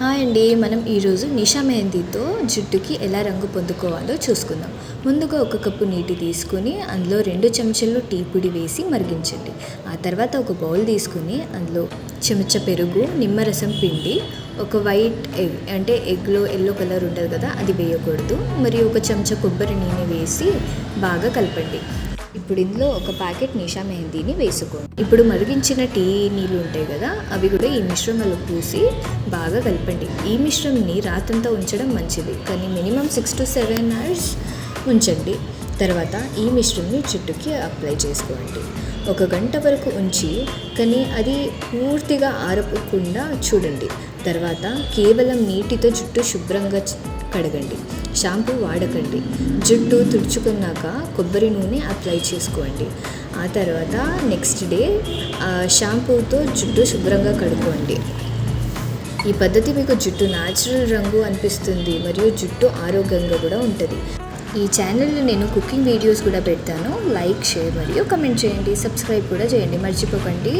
Hi అండి. మనం ఈరోజు నిషా మెహందీతో జుట్టుకి ఎలా రంగు పొందుకోవాలో చూసుకుందాం. ముందుగా ఒక కప్పు నీటి తీసుకుని అందులో 2 చెంచాలు టీ పొడి వేసి మరిగించండి. ఆ తర్వాత ఒక బౌల్ తీసుకుని అందులో చెంచా పెరుగు, నిమ్మరసం పిండి, ఒక వైట్ ఎగ్ అంటే ఎగ్లో ఎల్లో కలర్ ఉంటుంది కదా, అది వేయకూడదు, మరియు ఒక చెంచా కొబ్బరి నూనె వేసి బాగా కలపండి. ఇప్పుడు ఇందులో ఒక ప్యాకెట్ నిషా మెహందీని వేసుకోండి. ఇప్పుడు మరిగించిన టీ నీళ్ళు ఉంటాయి కదా, అవి కూడా ఈ మిశ్రమంలో పూసి బాగా కలపండి. ఈ మిశ్రమాన్ని రాత్రంతా ఉంచడం మంచిది, కానీ మినిమం 6 to 7 hours ఉంచండి. తర్వాత ఈ మిశ్రమాన్ని జుట్టుకి అప్లై చేసుకోండి. 1 గంట వరకు ఉంచి, కానీ అది పూర్తిగా ఆరకుండా చూడండి. తర్వాత కేవలం నీటితో జుట్టు శుభ్రంగా కడగండి. షాంపూ వాడకండి. జుట్టు తుడుచుకున్నాక కొబ్బరి నూనె అప్లై చేసుకోండి. ఆ తర్వాత నెక్స్ట్ డే షాంపూతో జుట్టు శుభ్రంగా కడుక్కోండి. ఈ పద్ధతి మీకు జుట్టు న్యాచురల్ రంగు అనిపిస్తుంది మరియు జుట్టు ఆరోగ్యంగా కూడా ఉంటుంది. ఈ ఛానల్లో నేను కుకింగ్ వీడియోస్ కూడా పెడతాను. లైక్, షేర్ మరియు కమెంట్ చేయండి. సబ్స్క్రైబ్ కూడా చేయండి, మర్చిపోకండి.